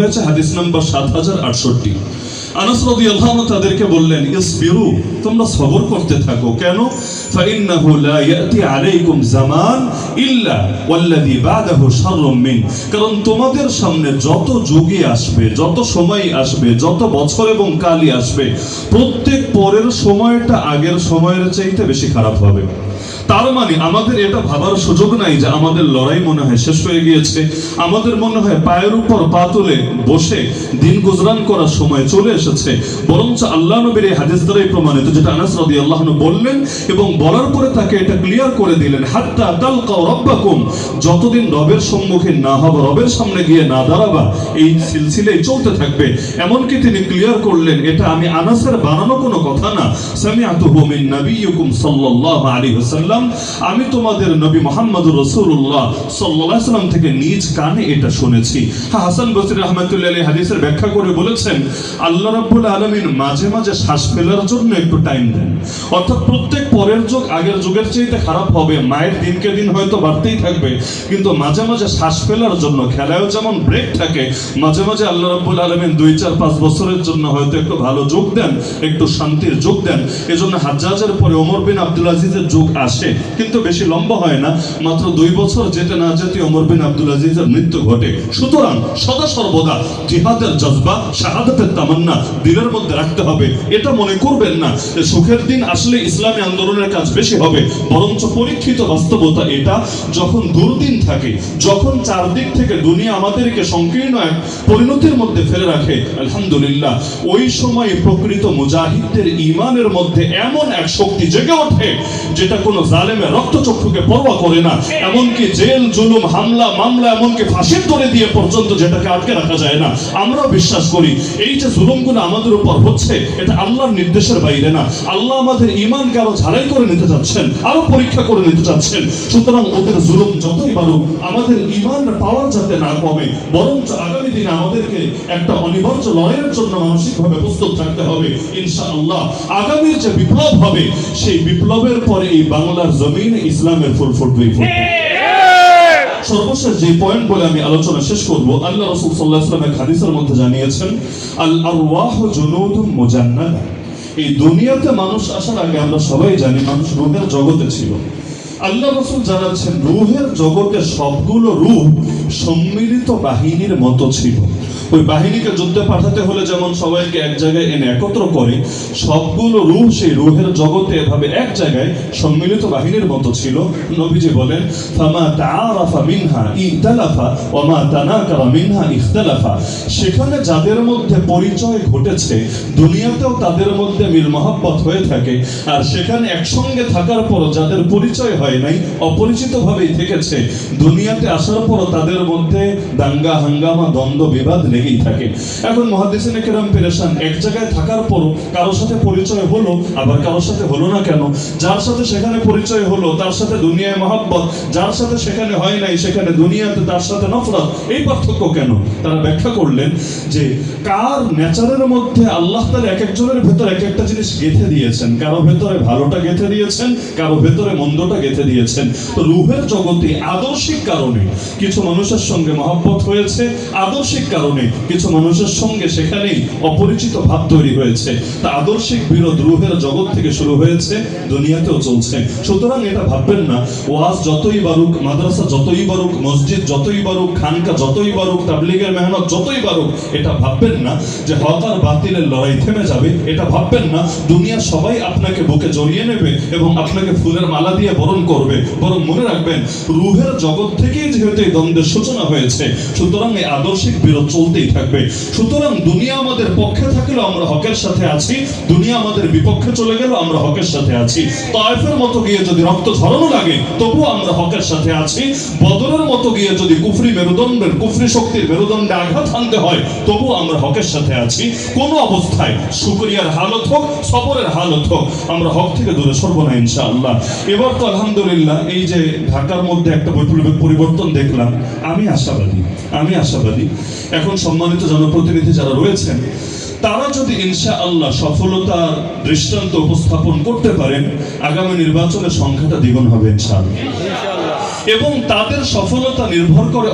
হাদিস নাম্বার 7068। আনাস রাদিয়াল্লাহু আনহু তাদেরকে বললেন, ইসবিরু, তোমরা সবর করতে থাকো। কেন? ফাইন্নাহু লা ইয়াতি আলাইকুম জামান ইল্লা ওয়াল্লাযী বাদাহু শাররুম মিন। কারণ তোমাদের সামনে যত যুগই আসবে, যত সময় আসবে, যত বছর এবং কালই আসবে, প্রত্যেক পরের সময়টা আগের সময়ের চাইতে বেশি খারাপ হবে। তার মানে আমাদের এটা ভাবার সুযোগ নাই যে আমাদের লড়াই মনে হয় শেষ হয়ে গিয়েছে, আমাদের মনে হয় পায়ের উপর পা তুলে বসে দিন গুজরান করার সময় চলে এসেছে। বরঞ্চ আল্লাহ নবীর এই হাদিস দ্বারাই প্রমাণিত, যেটা আনাস রাদিয়াল্লাহু আনহু বললেন এবং বলার পরে তাকে এটা ক্লিয়ার করে দিলেন, হাত্তা তালকাউ রাব্বাকুম, যতদিন রবের সম্মুখে না হবে, রবের সামনে গিয়ে না দাঁড়াবা, এই সিলসিলায় চলতে থাকবে। এমনকি তিনি ক্লিয়ার করলেন, এটা আমি আনাসের বানানো কোনো কথা না, সামিআতুহু মিন নাবিয়্যিকুম সাল্লাল্লাহু আলাইহি ওয়াসাল্লাম, আমি তোমাদের নবী মুহাম্মদুর রাসূলুল্লাহ সাল্লাল্লাহু আলাইহি ওয়াসাল্লাম থেকে নিজ কানে এটা শুনেছি। হাসান বসরি রাহমাতুল্লাহি আলাইহি হাদিসের ব্যাখ্যা করে বলেছেন, আল্লাহ রাব্বুল আলামিন মাঝে মাঝে শ্বাস ফেলার জন্য একটু টাইম দেন। অর্থাৎ প্রত্যেক পরের যুগ আগের যুগের চাইতে খারাপ হবে, মায়ের দিনকে দিন হয়তো বাড়তেই থাকবে, কিন্তু মাঝে মাঝে শ্বাস ফেলার জন্য, খেলায়ও যেমন ব্রেক থাকে, মাঝে মাঝে আল্লাহ রাব্বুল আলামিন 2-4-5 বছরের জন্য হয়তো একটু ভালো যোগ দেন, একটু শান্তির যোগ দেন। এজন্য হাজ্জাজের পরে ওমর বিন আব্দুল আজিজের যুগ আসে, কিন্তু বেশি লম্বা হয় না, মাত্র 2 বছর যেতে না যেতে ওমর বিন আব্দুল আজিজের মৃত্যু ঘটে। সুতরাং সদা সর্বদা জিহাদের জজবা, শাহাদাতের তামান্না দিলের মধ্যে রাখতে হবে। এটা মনে করবেন না যে সুখের দিন আসলে ইসলামী আন্দোলনের কাজ বেশি হবে, বরঞ্চ পরীক্ষিত বাস্তবতা এটা, যখন দুর্দিন থাকে, যখন চারদিক থেকে দুনিয়া আমাদেরকে সংকীর্ণ এক পরিণতির মধ্যে ফেলে রাখে, আলহামদুলিল্লাহ ওই সময় প্রকৃত মুজাহিদদের ঈমানের মধ্যে এমন এক শক্তি জেগে ওঠে যেটা কোনো জালেমের রক্তচক্ষুকে পরোয়া করে না। এমনকি জেল, জুলুম, হামলা, মামলা, এমনকি ফাঁসির দড়ি দিয়ে পর্যন্ত যেটাকে আটকে রাখা যায় না। আমরাও বিশ্বাস করি এই যে জুলুমগুলো আমাদের উপর হচ্ছে, এটা আল্লাহর নির্দেশের বাইরে না। আল্লাহ আমাদের ঈমানকে আরো ঝালাই করে নিতে চাচ্ছেন, আরো পরীক্ষা করে নিতে চাচ্ছেন। সুতরাং ওদের জুলুম যতই বাড়ুক, আমাদের ঈমানের পাওয়ার যাতে না কমে, বরঞ্চ আগামী দিনে আমাদেরকে একটা অনিবার্য লড়াইয়ের জন্য মানসিকভাবে প্রস্তুত থাকতে হবে। ইনশাআল্লাহ আগামীর যে বিপ্লব হবে, সেই বিপ্লবের পরে এই বাংলার জমিনে ইসলামের ফুল ফুটবেই ফুটবে। সর্বশেষ যে পয়েন্ট বলে আমি আলোচনা শেষ করব, আল্লাহ রাসূল সাল্লাল্লাহু আলাইহি ওয়াসাল্লাম হাদিসের মধ্যে জানিয়েছেন, আল আরওয়াহু জুনুদুম মুজান্নাদা। এই দুনিয়াতে মানুষ আসার আগে আমরা সবাই জানি মানুষ রূহের জগতে ছিল। আল্লাহ রাসূল জানাচ্ছেন, রূহের জগতে সবগুলো রূহ সম্মিলিত বাহিনীর মতো ছিল। ওই বাহিনীকে যুদ্ধে পাঠাতে হলে যেমন সবাইকে এক জায়গায় এনে একত্র করে, সবগুলো রূহ সেই রূহের জগতে এভাবে এক জায়গায় সম্মিলিত বাহিনীর মতো ছিল। নবীজি বলেন, ফামা তাআরাফা মিনহা ইখতালাফা ওয়া মা তানাকারা মিনহা ইখতালাফা। সেখানে যাদের মধ্যে পরিচয় ঘটেছে, দুনিয়াতেও তাদের মধ্যে মিল মহব্বত হয়ে থাকে, আর সেখানে একসঙ্গে থাকার পর যাদের পরিচয় হয় নাই, অপরিচিতভাবেই থেকেছে, দুনিয়াতে আসার পর তাদের মধ্যে দাঙ্গা হাঙ্গামা, দ্বন্দ্ব, বিবাদ লেগেই থাকে। এখন মুহাদ্দিসিনে কেরাম পেরেশান, এক জায়গায় থাকার পর কারোর সাথে পরিচয় হলো, আবার কারোর সাথে হলো না কেন? যার সাথে সেখানে পরিচয় হলো তার সাথে দুনিয়ায় মহব্বত, যার সাথে সেখানে হয় নাই সেখানে দুনিয়াতে তার সাথে নফরত। এই পার্থক্য কেন? তারা ব্যাখ্যা করলেন যে কার নেচারের মধ্যে আল্লাহ তাআলা এক একজনের ভেতর এক একটা জিনিস গেঁথে দিয়েছেন। কারো ভেতরে ভালোটা গেঁথে দিয়েছেন, কারো ভেতরে মন্দটা গেঁথে দিয়েছেন। তো রূহের জগতে আদর্শিক কারণে কিছু মানুষের সঙ্গে মহব্বত হয়েছে, আদর্শিক কারণে কিছু মানুষের সঙ্গে সেখানেই অপরিচিত ভাব তৈরি হয়েছে। তা আদর্শিক বিরোধ রূহের জগৎ থেকে শুরু হয়েছে, দুনিয়াতেও চলছে। সুতরাং এটা ভাববেন না ওয়াজ যতই বাড়ুক, মাদ্রাসা যতই বাড়ুক, মসজিদ যতই বাড়ুক, খানকা যতই বাড়ুক, তাবলীগের মেহনত যতই বাড়ুক, এটা ভাববেন না যে হক আর বাতিলের লড়াই থেমে যাবে। এটা ভাববেন না দুনিয়া সবাই আপনাকে বুকে জড়িয়ে নেবে এবং আপনাকে ফুলের মালা দিয়ে বরণ করবে। বরং মনে রাখবেন, রূহের জগৎ থেকেই যেহেতু এই দ্বন্দ্বের সূচনা হয়েছে, সুতরাং এই আদর্শিক বিরোধ চলতেই থাকবে। সুতরাং দুনিয়া আমাদের পক্ষে থাকলেও আমরা হকের সাথে আছি, দুনিয়া আমাদের বিপক্ষে চলে গেলেও আমরা হকের সাথে আছি। তায়েফের মতো গিয়ে যদি রক্ত ঝরানো লাগে, তবুও আমরা হকের সাথে আছি। বদরের মতো গিয়ে যদি কুফরি মেরুদণ্ডের, কুফরি শক্তির মেরুদণ্ডে আঘাত হানতে হয়, তবুও আমরা হকের সাথে আছি। কোনো অবস্থায় শুকরিয়ার হালত হোক, সবরের হালত হোক, আমরা হক থেকে দূরে সরব না ইনশাআল্লাহ। এবার তো আলহামদুলিল্লাহ এই যে ঢাকার মধ্যে একটা বৈপ্লবিক পরিবর্তন দেখলাম, আমি আশাবাদী এখন সম্মানিত জনপ্রতিনিধি যারা রয়েছেন, তারা যদি ইনশাআল্লাহ সফলতার দৃষ্টান্ত উপস্থাপন করতে পারেন, আগামী নির্বাচনের সংখ্যাটা দ্বিগুণ হবে ইনশাআল্লাহ। এবং তাদের সফলতা নির্ভর করে